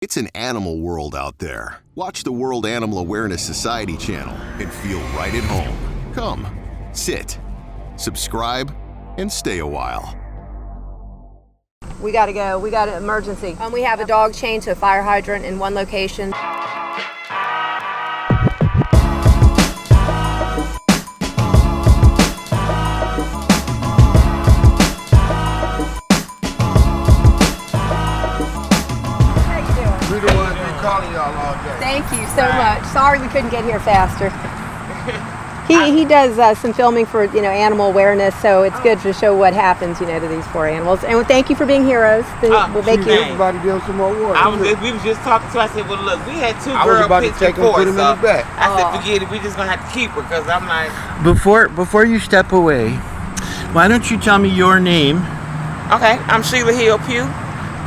It's an animal world out there. Watch the World Animal Awareness Society channel and feel right at home. Come, sit, subscribe, and stay a while. We gotta go. We got an emergency. We have a dog chained to a fire hydrant in one location. Calling y'all all day. Thank you so much. Sorry we couldn't get here faster. He does some filming for animal awareness, so it's good to show what happens to these poor animals. And thank you for being heroes. We'll make you. Everybody give them some more water. We was just talking to. I said, well, look, we had two girl pits before, put them in the back. I said, forget it. We just gonna have to keep her because I'm like. Before you step away, why don't you tell me your name? Okay, I'm Sheila Hill Pugh.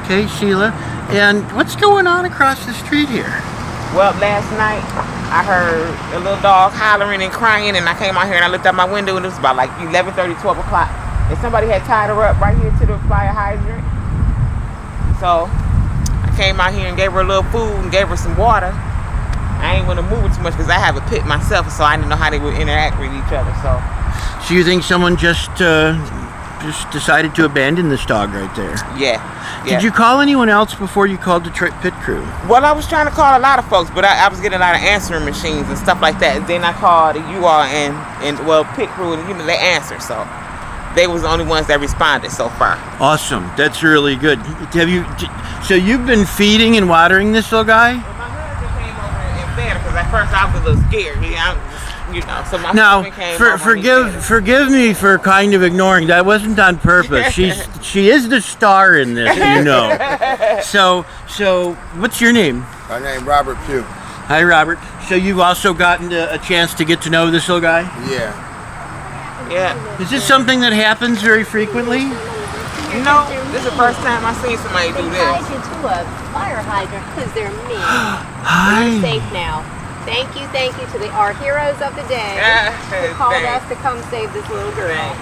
Okay, Sheila. And what's going on across the street here? Well, last night I heard a little dog hollering and crying, and I came out here and I looked out my window, and it was about like 11:30, 12 o'clock. And somebody had tied her up right here to the fire hydrant. So I came out here and gave her a little food and gave her some water. I ain't want to move it too much because I have a pit myself, so I didn't know how they would interact with each other. So you think someone just decided to abandon this dog right there? Yeah. Did you call anyone else before you called the pit crew? Well, I was trying to call a lot of folks, but I was getting a lot of answering machines and stuff like that. And then I called you all and pit crew, and they answered. So they was the only ones that responded so far. Awesome. That's really good. So you've been feeding and watering this little guy? Well, my husband came over and fed her because at first I was a little scared. So my now, husband came over forgive me for kind of ignoring. That wasn't on purpose. She is the star in this, So what's your name? My name Robert Pugh. Hi, Robert. So you've also gotten a chance to get to know this little guy? Yeah. Is this something that happens very frequently? No, this is the first time I've seen somebody do this. They tied you to a fire hydrant because they're mean. Hi. You're safe now. Thank you to our heroes of the day who called us to come save this little girl.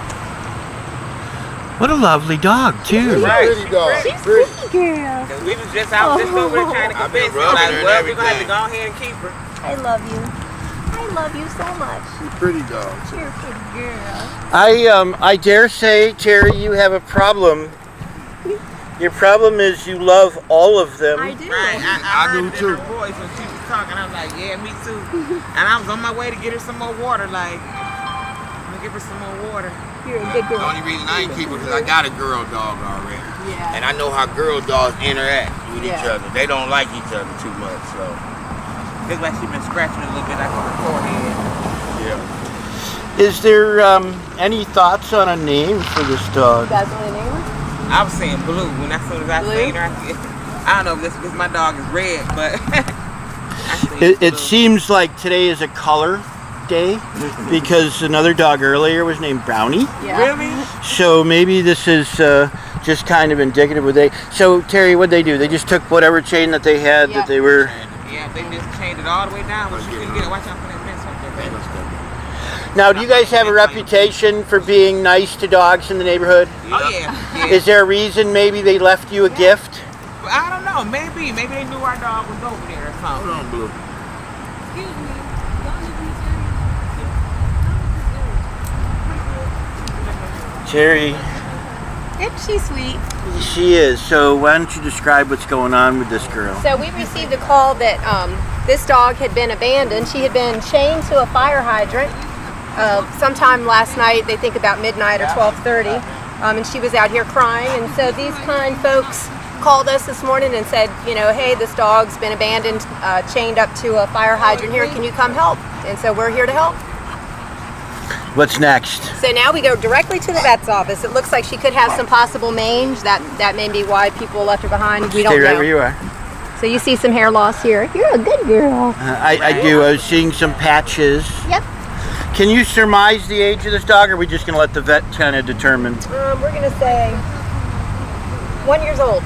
What a lovely dog, too. Right. Pretty dog. She's pretty girl. Because we was just out just over there trying to convince her. Like, well, we're going to have to go ahead and keep her. I love you. I love you so much. She's pretty dog. You're a pretty girl. I dare say, Terry, you have a problem. Your problem is you love all of them. I do. Right. I do heard it too. in her voice when she was talking. I was like, yeah, me too. And I was on my way to get her some more water. Like, I'm going to give her some more water. You're a good girl. The only reason I ain't keep her because I got a girl dog already. Yeah. And I know how girl dogs interact with each Yeah. other. They don't like each other too much, so. Looks like she's been scratching a little bit like on her forehead. Yeah. Is there any thoughts on a name for this dog? You guys want to name her? I was saying blue when as soon as I seen her. I don't know if this because my dog is red, but It seems like today is a color day because another dog earlier was named Brownie. Yeah. Really? So maybe this is just kind of indicative of So Terry, what'd they do? They just took whatever chain that they had that they were. Yeah, they just chained it all the way down. But you couldn't get it. Watch out for that fence right there, baby. Now, do you guys have a reputation for being nice to dogs in the neighborhood? Oh yeah. Is there a reason maybe they left you a gift? I don't know. Maybe they knew our dog was over there or something. Hold on, Blue. Excuse me. Y'all need to Terry, Isn't she sweet? she is. So why don't you describe what's going on with this girl? So we received a call that this dog had been abandoned. She had been chained to a fire hydrant sometime last night. They think about midnight or 12:30, and she was out here crying. And so these kind folks called us this morning and said, hey, this dog's been abandoned, chained up to a fire hydrant here. Can you come help? And so we're here to help. What's next? So now we go directly to the vet's office. It looks like she could have some possible mange. That may be why people left her behind. We don't Stay right know. where you are. So you see some hair loss here. You're a good girl. I do. I was seeing some patches. Yep. Can you surmise the age of this dog, or are we just going to let the vet kind of determine? We're going to say 1 year old.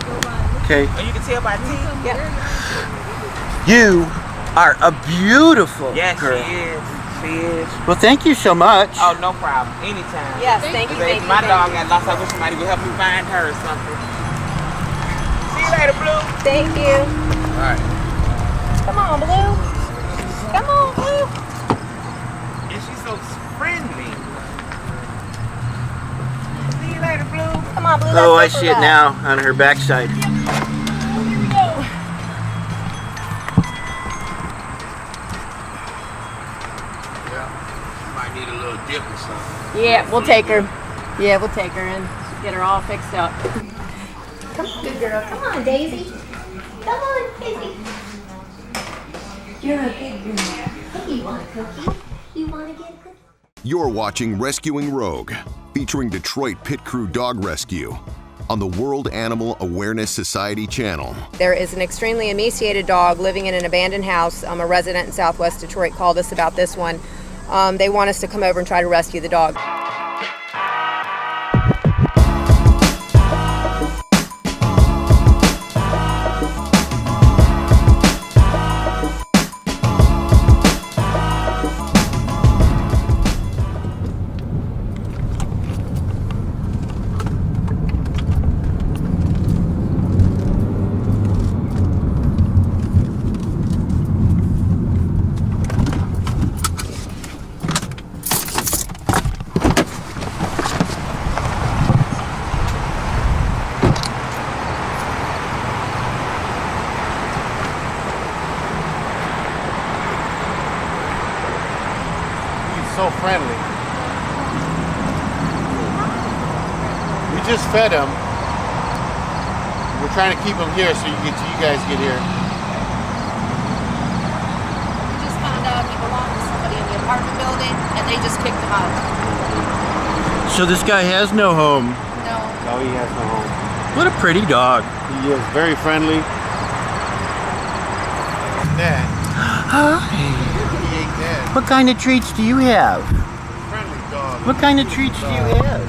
Okay. Oh, you can tell by teeth. Yep. You are a beautiful girl. She is. Well, thank you so much. Oh, no problem. Anytime. Yes, thank you. If my dog got lost, I wish somebody would help me find her or something. See you later, Blue. Thank you. All Oh, I see it now on her backside. Here we go. Yeah. Might need a little dip or something. Yeah, we'll take her. Yeah, we'll take her and get her all fixed up. Come on, good girl. Come on, Daisy. Come on, Daisy. You're a good girl. Hey, you want a cookie? You want to get a cookie? You're watching Rescuing Rogue, featuring Detroit Pit Crew Dog Rescue on the World Animal Awareness Society channel. There is an extremely emaciated dog living in an abandoned house. A resident in Southwest Detroit called us about this one. They want us to come over and try to rescue the dog. So friendly. We just fed him. We're trying to keep him here so you guys get here. We just found out he belonged to somebody in the apartment building, and they just kicked him out. So this guy has no home. No. No, he has no home. What a pretty dog. He is very friendly. Dad. Hi. He ate Dad. What kind of treats do you have? Friendly dog. What kind of treats do you have?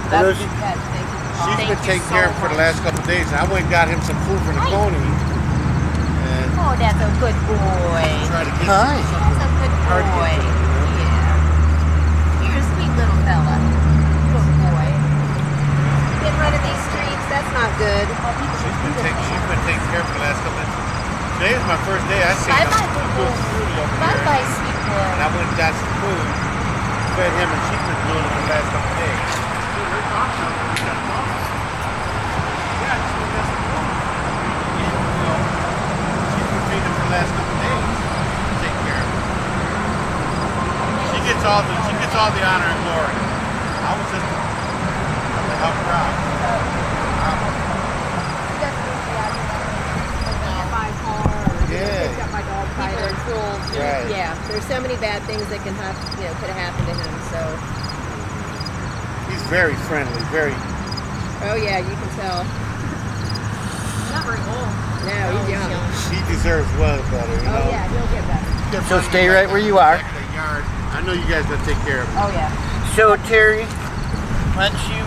That's Those- a good pet. Thank you. She's Thank been you taking so care of him for the much. last couple of days. I went and got him some food for the pony. And Oh, that's a good boy. tried to get Hi. That's a good Hard to get boy. to. Yeah. You're a sweet little fella. Good boy. Getting rid of these streets, that's not good. She's been taking care of him for the last couple of days. Today is my first day. I seen him Bye-bye, go good boy. fruity over here. Bye-bye, sweet boy. And I went and got some food, fed him, and she's been doing it for the last couple of days. She's been feeding him for the last couple of days. Take care of him. She gets all the honor and glory. I was just to help her out. Yeah. My dog fighter. Right. Yeah, there's so many bad things that can have, could have happened to him. So, He's very friendly, very. oh yeah, you can tell. Not very old. No, he's young. She deserves well better, you know. Oh yeah, he'll get better. So stay right where you are. Back in the yard. I know you guys gonna take care of him. Oh yeah. So Terry, why don't you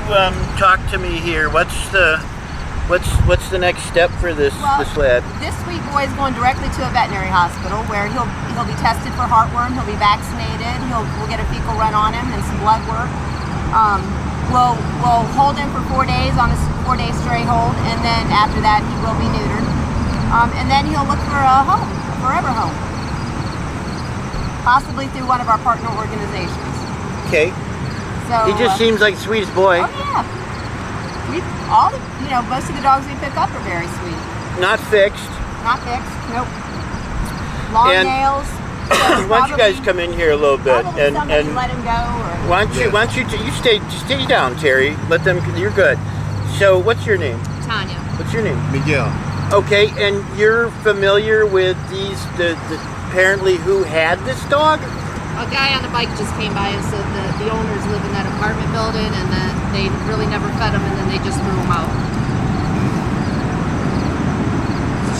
talk to me here? What's the next step for this lad? This sweet boy is going directly to a veterinary hospital where he'll be tested for heartworm. He'll be vaccinated. We'll get a fecal run on him and some blood work. We'll hold him for 4 days on a 4-day stray hold, and then after that he will be neutered. And then he'll look for a home, a forever home, possibly through one of our partner organizations. Okay. So He just seems like the sweetest boy. Oh yeah. Most of the dogs we pick up are very sweet. Not fixed. Not fixed. Nope. Long And- nails. Why don't you guys come in here a little bit and let him go, or why don't you stay down, Terry? Let them. You're good. So what's your name? Tanya. What's your name? Miguel. Okay, and you're familiar with the apparently who had this dog? A guy on a bike just came by and said that the owners live in that apartment building and that they really never fed him and then they just threw him out.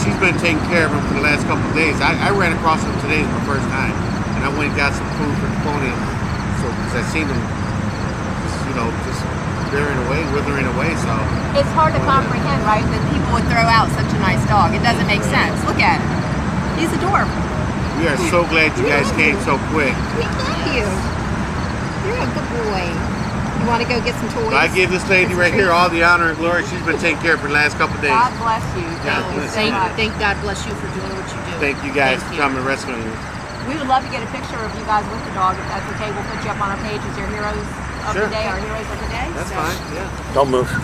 She's been taking care of him for the last couple of days. I ran across him today for the first time, and I went and got some food for the pony. So because I seen him, just withering away. So It's hard to comprehend, right, that people would throw out such a nice dog. It doesn't make sense. Look at him. He's adorable. we are so glad you guys came so quick. We love you. You're a good boy. You want to go get some toys? I give this lady right here all the honor and glory. She's been taking care of for the last couple of days. God bless you. God Thank you bless so you. much. Thank God bless you for doing what you do. Thank you guys Thank for you. coming and rescuing me. We would love to get a picture of you guys with the dog, if that's okay. We'll put you up on our page as your heroes. of Sure. the day, our heroes of the day. That's so. fine. Yeah. Don't move. What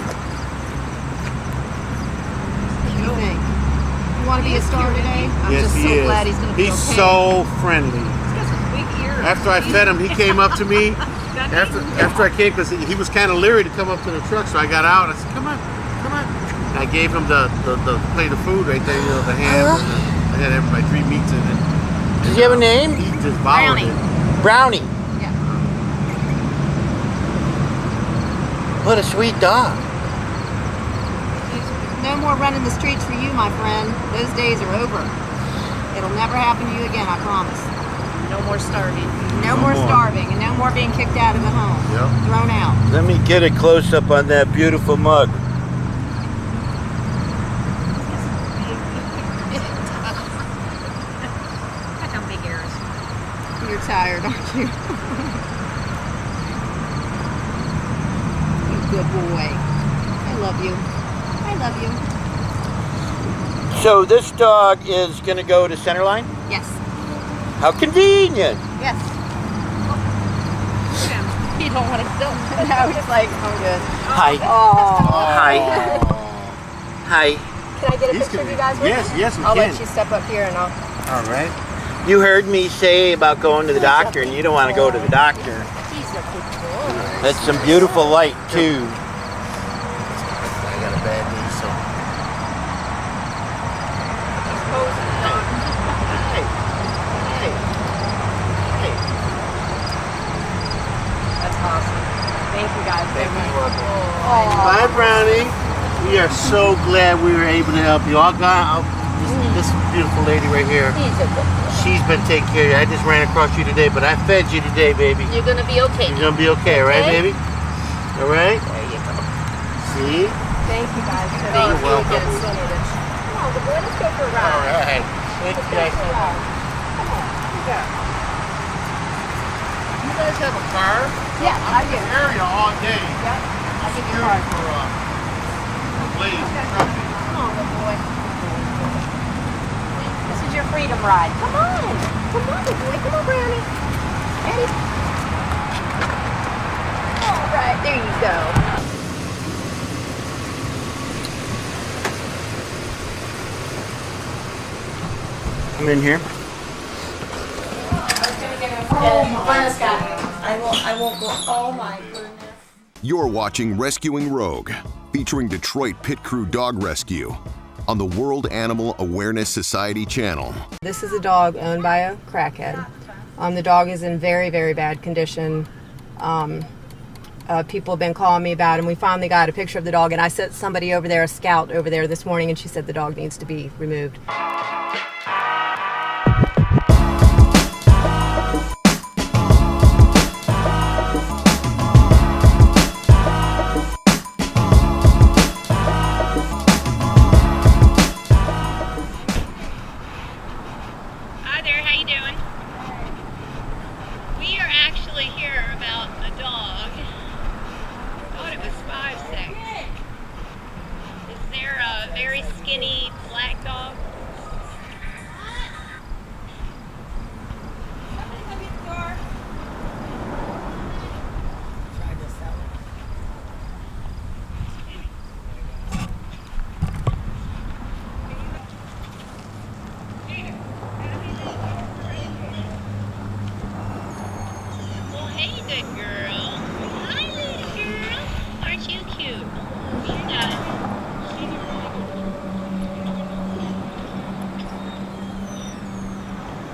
do you think? You want to be a star today? I'm Yes, just he so is. glad he's going to be He's okay. so friendly. He's got some big ears. After I fed him, he came up to me. After I came, because he was kind of leery to come up to the truck, so I got out. I said, "Come on, come on." And I gave him the plate of food right there, you know, the ham. I had my 3 meats in it. Does he have a name? He just devoured Brownie. it. Brownie. Yeah. What a sweet dog. No more running the streets for you, my friend. Those days are over. It'll never happen to you again, I promise. No more starving. No more starving and no more being kicked out of the home. Yep. Thrown out. Let me get a close up on that beautiful mug. Got some big ears. You're tired, aren't you? You good boy. I love you. I love you. So this dog is going to go to Centerline? Yes. How convenient. Yes. He don't want to still. No, he's like, I'm good. Hi. Oh. Hi. Hi. Can I get a picture of you guys with Yes, me? yes, we I'll can. let you step up here and I'll. All right. You heard me say about going to the doctor and you don't want to go to the doctor. He's a good boy. That's some beautiful light too. I got a bad knee, so. That's awesome. Thank you guys. Thank you. Oh. Bye, Brownie. We are so glad we were able to help you. This beautiful lady right here, He's a good boy. she's been taking care of you. I just ran across you today, but I fed you today, baby. You're gonna be okay. You're gonna be okay, right, Okay. baby? All right? There you go. See? Thank you guys. You're welcome. Come on, good boy. Let's go for a All ride. right. Thank you guys so much. Come on. Go. You guys have a car? Yeah, I do. Area all day. Yep. I'll give you a Security card. for ladies and trucking. Come on, good boy. This is your freedom ride. Come on. Come on, good boy. Come on, Brownie. Eddie. All right, there you go. Come in here. I won't go. Oh my goodness. You're watching Rescuing Rogue, featuring Detroit Pit Crew Dog Rescue on the World Animal Awareness Society channel. This is a dog owned by a crackhead. The dog is in very, very bad condition. People have been calling me about him. We finally got a picture of the dog, and I sent somebody over there, a scout over there this morning, and she said the dog needs to be removed. Hi there, how you doing? We are actually here about a dog. I thought it was 5'6". Is there a very skinny black dog? Somebody come in the door. Try this out. Well, hey, good girl. Hi, little girl. Aren't you cute? You're not.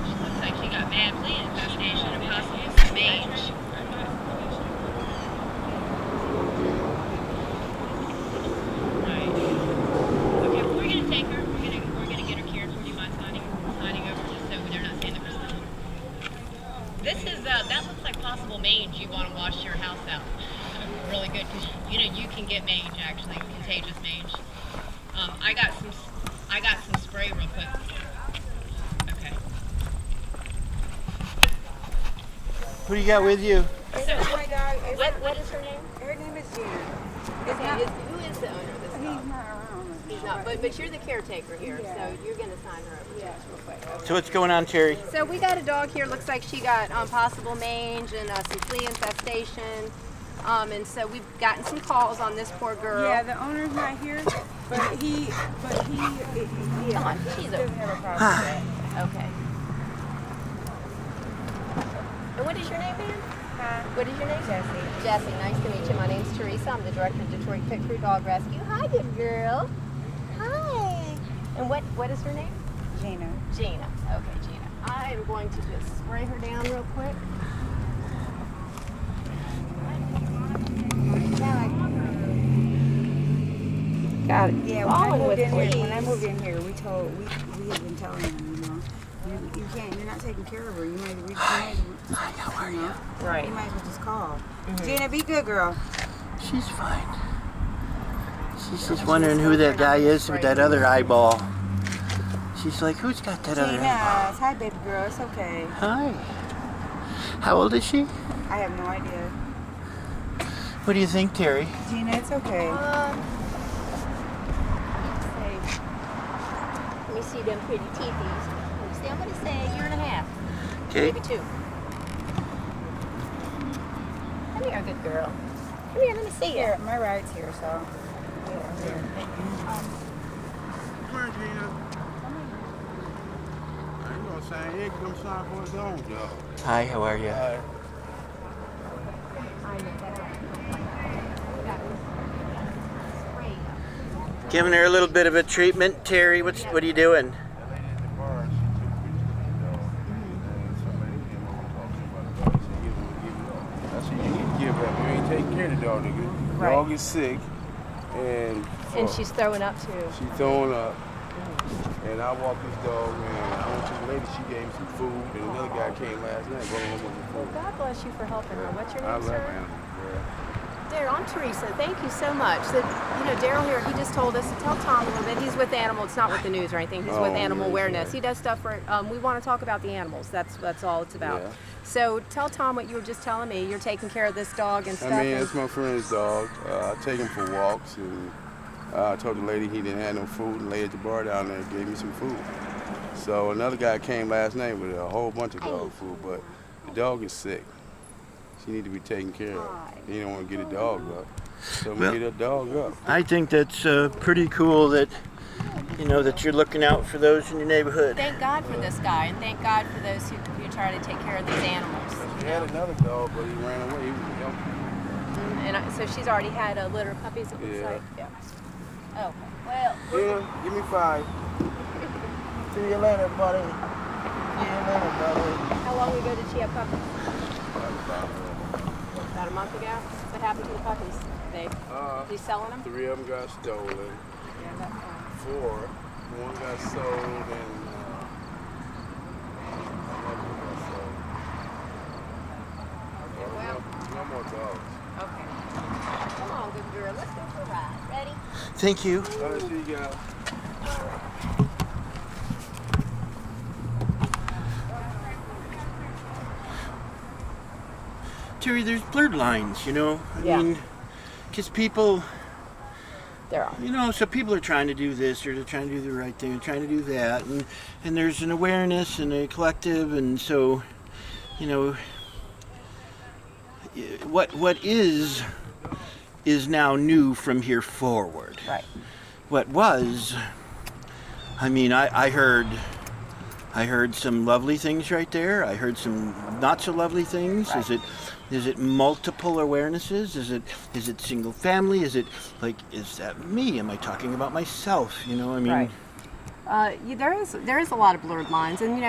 She looks like she got bad flea infestation and possibly some mange. Right. Okay, well, we're gonna take her. We're gonna get her cared for. Do you mind signing over just so they're not seeing the crystal? This is, that looks like possible mange. You want to wash your house out. Really good, because, you can get mange, actually, contagious mange. I got some spray real quick. Okay. Who do you got with you? So, what is her name? Her name is Jen. Who is the owner of this dog? He's not around. He's not, but you're the caretaker here, so you're going to sign her over to us real quick. So what's going on, Terry? So we got a dog here. Looks like she got possible mange and some flea infestation. And so we've gotten some calls on this poor girl. Yeah, the owner's not here, but he Come on, she's doesn't have a problem with that. Okay. And what is your name, ma'am? Hi. What is your name? Jessie. Jesse, nice to meet you. My name's Theresa. I'm the director of Detroit Pit Crew Dog Rescue. Hi, good girl. Hi. And what is her name? Gina. Gina. Okay, Gina. I am going to just spray her down real quick. Got it. Yeah, when I moved in here, we had been telling him, you can't, you're not taking care of her. You might Hi, how are you? Right. You might as well just call. Gina, be good, girl. She's fine. She's just wondering who that guy is with that other eyeball. She's like, who's got that other eyeball? Hi, baby girl. It's okay. Hi. How old is she? I have no idea. What do you think, Terry? Gina, it's okay. Let me see them pretty teethies. I'm going to say a year and a half. Okay. Maybe 2. Come here, good girl. Come here, let me see you. Here, my ride's here, so. Come here, Gina. I ain't gonna say hey, come sign for his own dog. Hi, how are you? Giving her a little bit of a treatment. Terry, what are you doing? Taking care of the dog, nigga. The dog is sick, and she's throwing up too. She's throwing up, and I walked this dog, and I went to the lady. She gave me some food, and another guy came last night, brought home with some food. God bless you for helping her. What's your name, I love sir? animals, girl. Daryl, I'm Teresa. Thank you so much. So, Daryl here, he just told us to tell Tom a little bit. He's with animal. It's not with the news or anything. He's with animal awareness. He does stuff for. We want to talk about the animals. That's all it's about. Yeah. So tell Tom what you were just telling me. You're taking care of this dog and stuff. I mean, it's my friend's dog. I take him for walks, and I told the lady he didn't have no food, and lay at the bar down there and gave me some food. So another guy came last night with a whole bunch of dog food, but the dog is sick. She need to be taken care of. He don't want to get a dog up. So I'm gonna get a dog up. I think that's pretty cool that that you're looking out for those in your neighborhood. Thank God for this guy, and thank God for those who try to take care of these animals. She had another dog, but he ran away. He was young. So she's already had a litter of puppies, it looks like? Yeah. Oh, well. Yeah, give me 5. See you later, buddy. See you later, buddy. How long ago did she have puppies? About a month ago? What happened to the puppies? Are you selling them? 3 of them got stolen. Yeah, that's fine. 4. 1 got sold, and no more dogs. Okay. Come on, good girl. Let's go for a ride. Ready? Thank you. All right, see you guys. Terry, there's blurred lines, I mean, because people, There are. So people are trying to do this, or they're trying to do the right thing, or trying to do that, and there's an awareness and a collective, and so, what is now new from here forward. Right. What was, I mean, I heard some lovely things right there. I heard some not so lovely things. Right. Is it multiple awarenesses? Is it single family? Is that me? Am I talking about myself? I mean. Right. There is a lot of blurred lines, and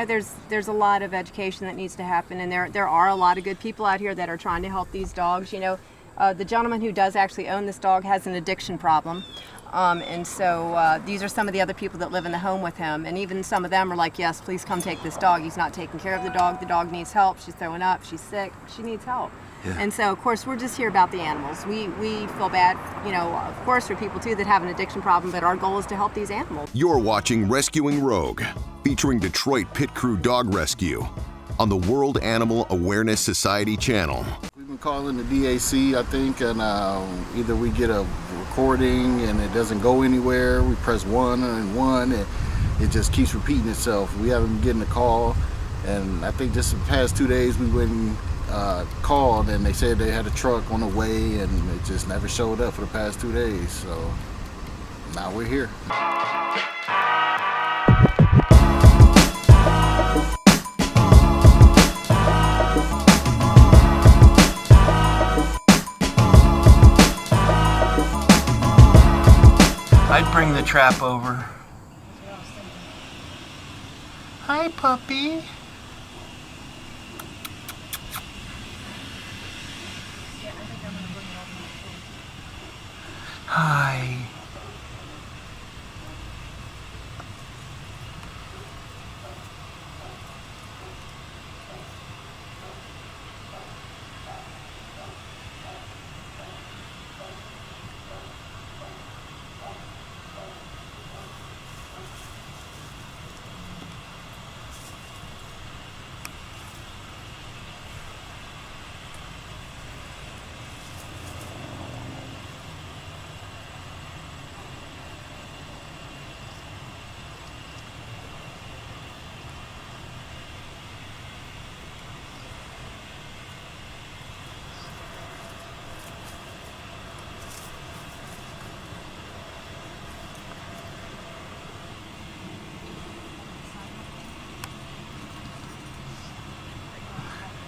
there's a lot of education that needs to happen, and there are a lot of good people out here that are trying to help these dogs. The gentleman who does actually own this dog has an addiction problem. And so these are some of the other people that live in the home with him, and even some of them are like, yes, please come take this dog. He's not taking care of the dog needs help, she's throwing up, she's sick, she needs help. Yeah. And so of course we're just here about the animals. We feel bad, of course, for people too that have an addiction problem, but our goal is to help these animals. You're watching Rescuing Rogue, featuring Detroit Pit Crew Dog Rescue on the World Animal Awareness Society channel. We've been calling the DAC, I think, and either we get a recording and it doesn't go anywhere. We press 1 and 1, and it just keeps repeating itself. We haven't been getting a call, and I think just the past 2 days we went and called and they said they had a truck on the way and it just never showed up for the past 2 days. So now we're here. I'd bring the trap over. Hi, puppy. Hi.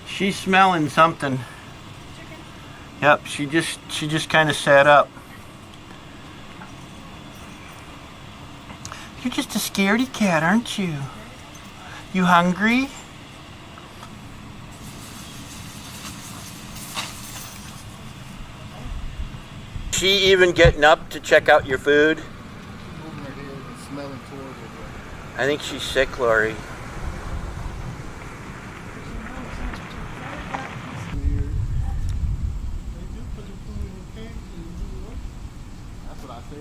She's smelling something. Yep, she just kind of sat up. You're just a scaredy cat, aren't you? You hungry? She even getting up to check out your food? Moving her head and smelling towards it. I think she's sick, Lori. That's what I said.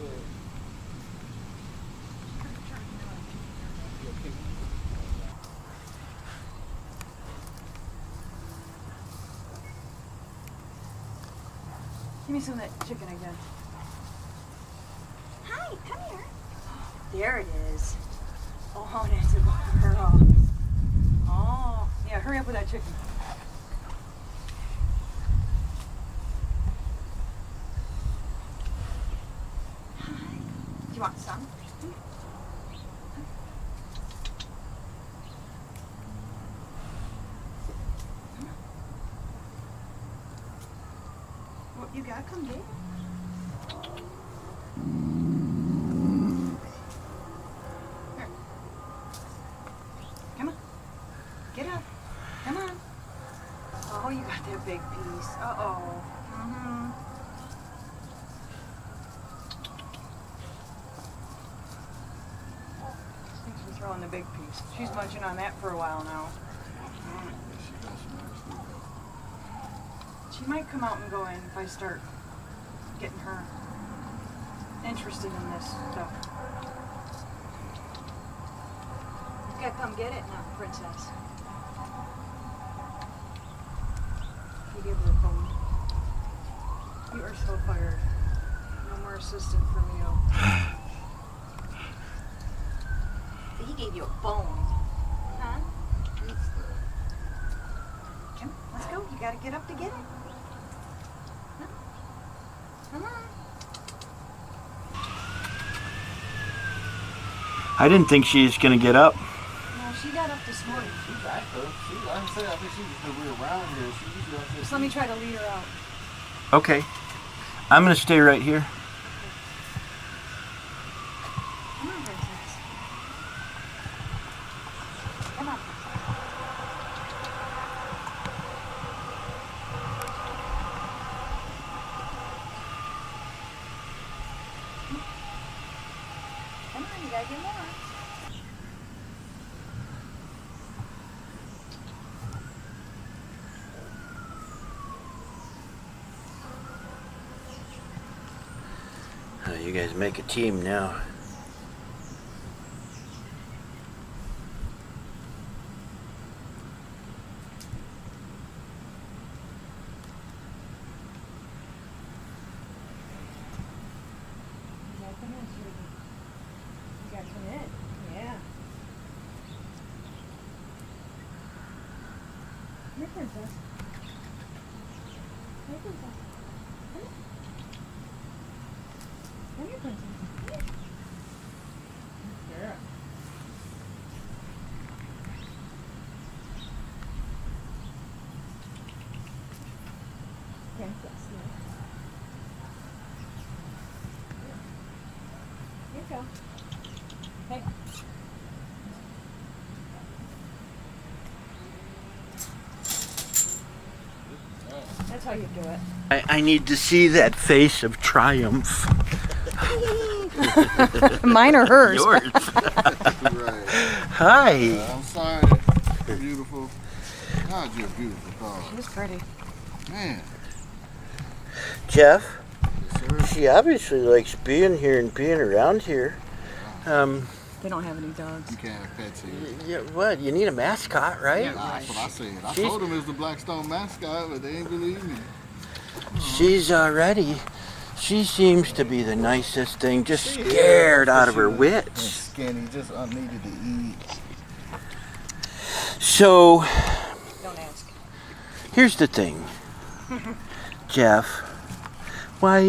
Give me some of that chicken again. Hi, come here. There it is. Oh, that's a good girl. Oh, yeah, hurry up with that chicken. Hi. Do you want some? Well, you gotta come get it. Here. Come on. Get up. Come on. Oh, you got that big piece. Uh-oh. Mm-hmm. Thanks for throwing the big piece. She's munching on that for a while now. She might come out and go in if I start getting her interested in this stuff. You gotta come get it now, princess. You give her a bone. You are so fired. No more assistant from you. He gave you a bone. Huh? Come, let's go. You gotta get up to get it. Come on. I didn't think she was gonna get up. No, she got up this morning. She's active. I said, I think she was gonna be around here. She usually up there. Just let me try to lead her out. Okay. I'm gonna stay right here. Come on, princess. Come on. Come on, you gotta get more. You guys make a team now. You gotta come in, sweetie. You gotta come in. Yeah. Here, princess. Hey. That's how you do it. I need to see that face of triumph. Mine or hers? Yours. Right. Hi. I'm sorry. Beautiful. God, you're a beautiful dog. She's pretty. Man. Jeff, Yes, sir. she obviously likes being here and being around here. They don't have any dogs. You can't have pets here. Yeah, what? You need a mascot, right? Yeah. That's what I said. I She's- told them it was the Blackstone mascot, but they ain't believe me. She's already. She seems to be the nicest thing, just scared out of her And wits. skinny, just needed to eat. So, Don't ask. here's the thing, Jeff. Why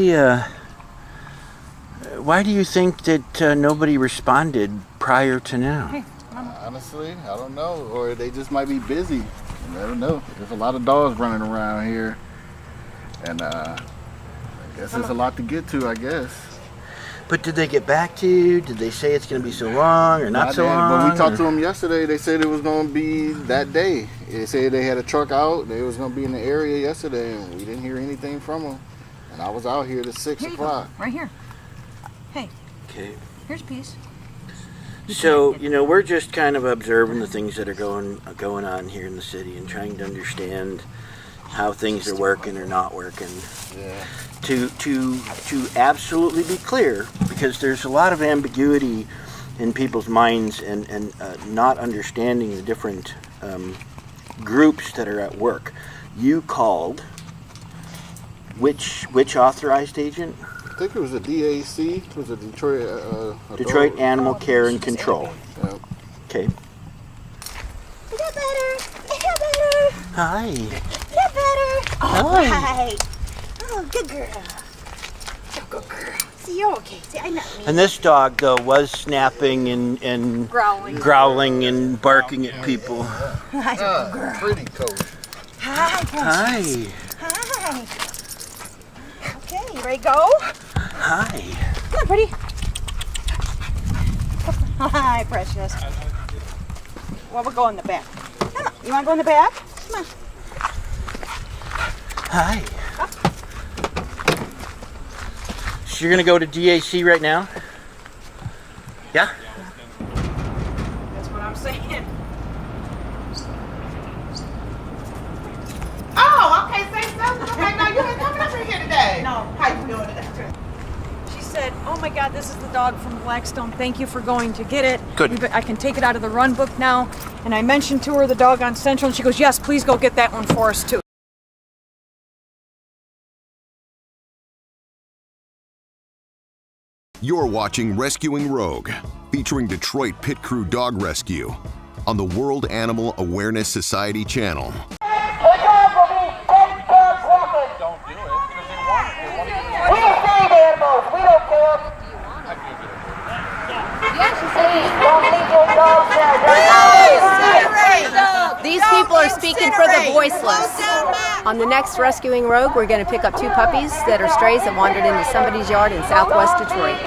do you think that nobody responded prior to now? Honestly, I don't know. Or they just might be busy. You never know. There's a lot of dogs running around here. And I guess there's a lot to get to, I guess. But did they get back to you? Did they say it's going to be so long or not so But long? we talked or- to them yesterday. They said it was going to be that day. They said they had a truck out. They was going to be in the area yesterday, and we didn't hear anything from them. And I was out here at 6 Here you go. o'clock. Right here. Hey, Okay. here's a piece. So, we're just kind of observing the things that are going on here in the city and trying to understand how things are working or not working. Yeah. To absolutely be clear, because there's a lot of ambiguity in people's minds and not understanding the different groups that are at work. You called which authorized agent? I think it was a DAC. It was a Detroit... Detroit Animal Care and Control. Yeah. Okay. I got better. I got better. Hi. Get better. Hi. Hi. Oh, good girl. Oh, good girl. See, you're okay. See, I know me. And this dog, though, was snapping and growling and barking at people. Hi, good girl. Pretty coach. Hi, precious. Hi. Hi. Okay, you ready to go? Hi. Come on, pretty. Hi, precious. Well, we'll go in the back. Come on. You want to go in the back? Come on. Hi. So you're going to go to DAC right now? Yeah? That's what I'm saying. Oh, okay, say something. Okay, no, you ain't coming up here today. No. How you doing today? She said, oh my God, this is the dog from Blackstone. Thank you for going to get it. Good. I can take it out of the run book now. And I mentioned to her the dog on Central, and she goes, yes, please go get that one for us too. You're watching Rescuing Rogue, featuring Detroit Pit Crew Dog Rescue on the World Animal Awareness Society channel. These people are speaking for the voiceless. On the next Rescuing Rogue, we're going to pick up 2 puppies that are strays that wandered into somebody's yard in southwest Detroit.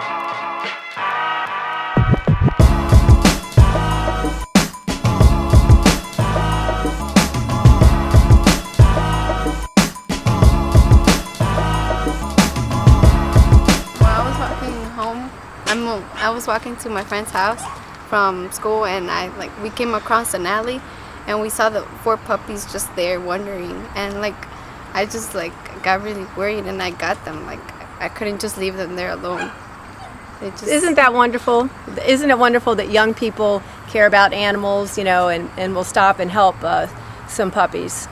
I was walking to my friend's house from school, and we came across an alley, and we saw the 4 puppies just there wandering, and I just got really worried, and I got them. I couldn't just leave them there alone. Isn't that wonderful? Isn't it wonderful that young people care about animals, and will stop and help some puppies?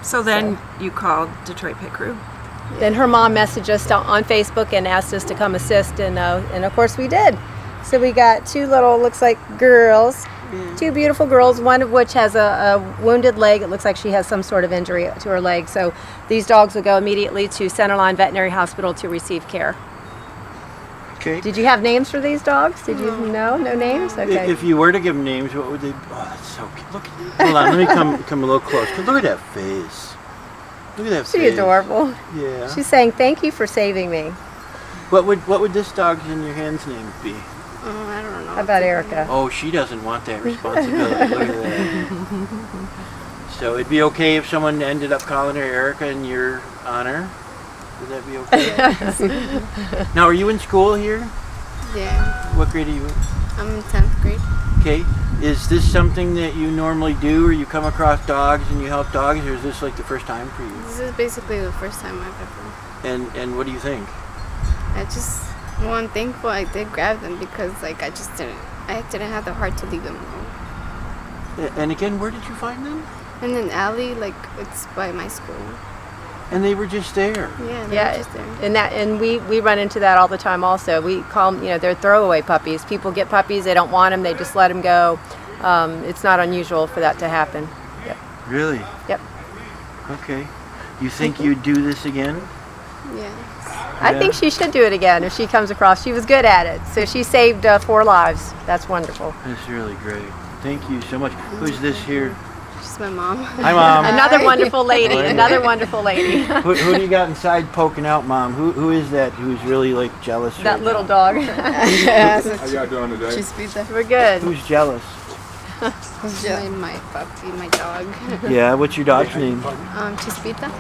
So then you called Detroit Pit Crew? Then her mom messaged us on Facebook and asked us to come assist, and of course we did. So we got two little, looks like girls, two beautiful girls, one of which has a wounded leg. It looks like she has some sort of injury to her leg. So these dogs will go immediately to Centerline Veterinary Hospital to receive care. Okay. Did you have names for these dogs? Did you know? No names? Okay. If you were to give them names, what would they? Oh, that's so cute. Look. Hold on. Let me come a little close. Look at that face. Look at that face. She's adorable. Yeah. She's saying, "Thank you for saving me." What would this dog's in your hand's name be? I don't know. How about Erica? Oh, she doesn't want that responsibility. Look at that. So it'd be okay if someone ended up calling her Erica in your honor? Would that be okay? Now, are you in school here? Yeah. What grade are you in? I'm in 10th grade. Okay. Is this something that you normally do, or you come across dogs and you help dogs, or is this like the first time for you? This is basically the first time I've ever. And what do you think? I'm thankful I did grab them because I didn't have the heart to leave them alone. And again, where did you find them? In an alley, it's by my school. And they were just there. Yeah, they were just there. And we run into that all the time also. We call them, they're throwaway puppies. People get puppies, they don't want them, they just let them go. It's not unusual for that to happen. Yep. Really? Yep. Okay. You think you'd do this again? Yeah. I think she should do it again if she comes across. She was good at it. So she saved 4 lives. That's wonderful. That's really great. Thank you so much. Who's this here? She's my mom. Hi, Mom. Another wonderful lady. Another wonderul lady. Who do you got inside poking out, Mom? Who is that who's really jealous? That little dog. How y'all doing today? We're good. Who's jealous? My puppy, my dog. Yeah, what's your dog's name? Chispita.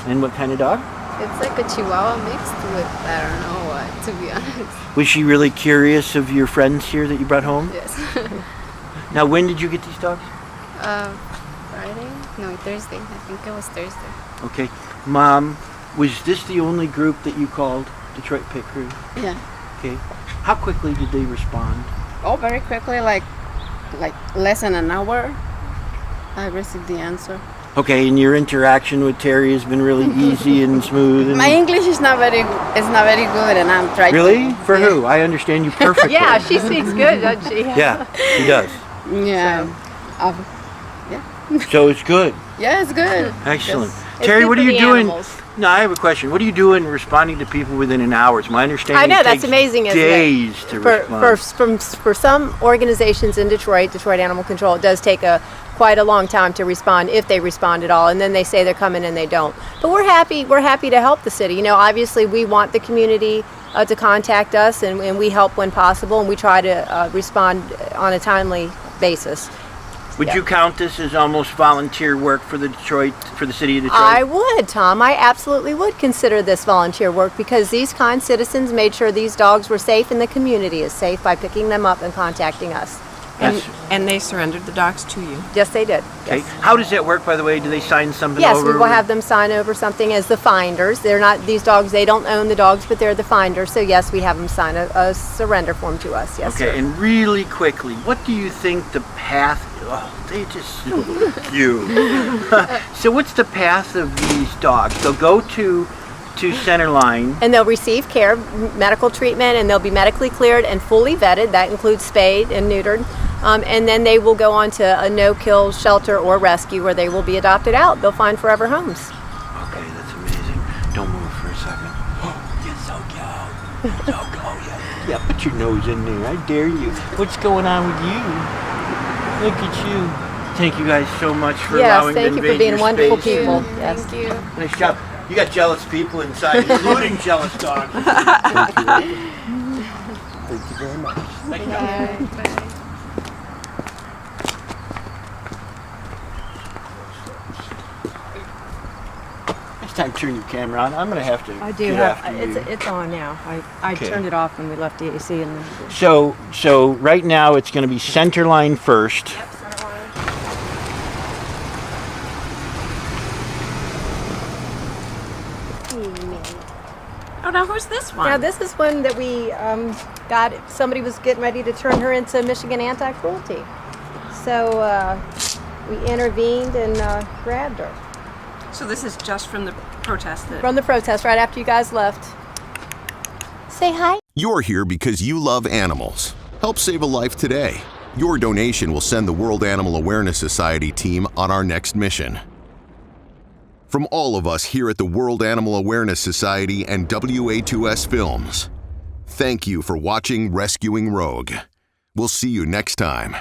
And what kind of dog? It's like a Chihuahua mixed with, I don't know what, to be honest. Was she really curious of your friends here that you brought home? Yes. Now, when did you get these dogs? Friday? No, Thursday. I think it was Thursday. Okay. Mom, was this the only group that you called, Detroit Pit Crew? Yeah. Okay. How quickly did they respond? Oh, very quickly, like less than an hour, I received the answer. Okay, and your interaction with Terri has been really easy and smooth. And My English is not very good, and I'm trying. Really? For who? I understand you perfectly. Yeah, she speaks good, doesn't she? Yeah, she does. Yeah. So it's good. Yeah, it's good. Excellent. It's Terri, good what are for you the doing? animals. No, I have a question. What are you doing responding to people within an hour? It's my understanding. I know, it that's takes amazing, isn't it? days to respond. For some organizations in Detroit Animal Control, it does take quite a long time to respond, if they respond at all, and then they say they're coming and they don't. But we're happy to help the city. Obviously we want the community to contact us, and we help when possible, and we try to respond on a timely basis. Would you count this as almost volunteer work for the city of Detroit? I would, Tom. I absolutely would consider this volunteer work, because these kind citizens made sure these dogs were safe and the community is safe by picking them up and contacting us. And they surrendered the dogs to you? Yes, they did. Okay. Yes. How does that work, by the way? Do they sign something Yes, over? we will have them sign over something as the finders. They're not these dogs. They don't own the dogs, but they're the finders. So yes, we have them sign a surrender form to us. Yes, Okay, sir. and really quickly, what do you think the path? Oh, they just so cute. So what's the path of these dogs? They'll go to Centerline. And they'll receive care, medical treatment, and they'll be medically cleared and fully vetted. That includes spayed and neutered. And then they will go on to a no-kill shelter or rescue, where they will be adopted out. They'll find forever homes. Okay, that's amazing. Don't move for a second. Oh, you're so cute. So cute. Yeah, put your nose in there. I dare you. What's going on with you? Look at you. Thank you guys so much for allowing me to Yes, thank you for invade being your wonderful space. people. Yes. Thank you. Nice job. You got jealous people inside, including jealous dogs. Thank you. Thank you very much. Thank you. Bye. Next time, turn your camera on. I'm going to have to I do get have, after you. it's on now. I Okay. turned it off when we left the AC. And So right now it's going to be Centerline first. Oh, now who's this one? Now this is one that we got. Somebody was getting ready to turn her into Michigan anti-cruelty, so we intervened and grabbed her So this is just from the protest that... from the protest right after you guys left. Say hi. You're here because you love animals. Help save a life today. Your donation will send the World Animal Awareness Society team on our next mission. From all of us here at the World Animal Awareness Society and WA2S Films, thank you for watching Rescuing Rogue. We'll see you next time.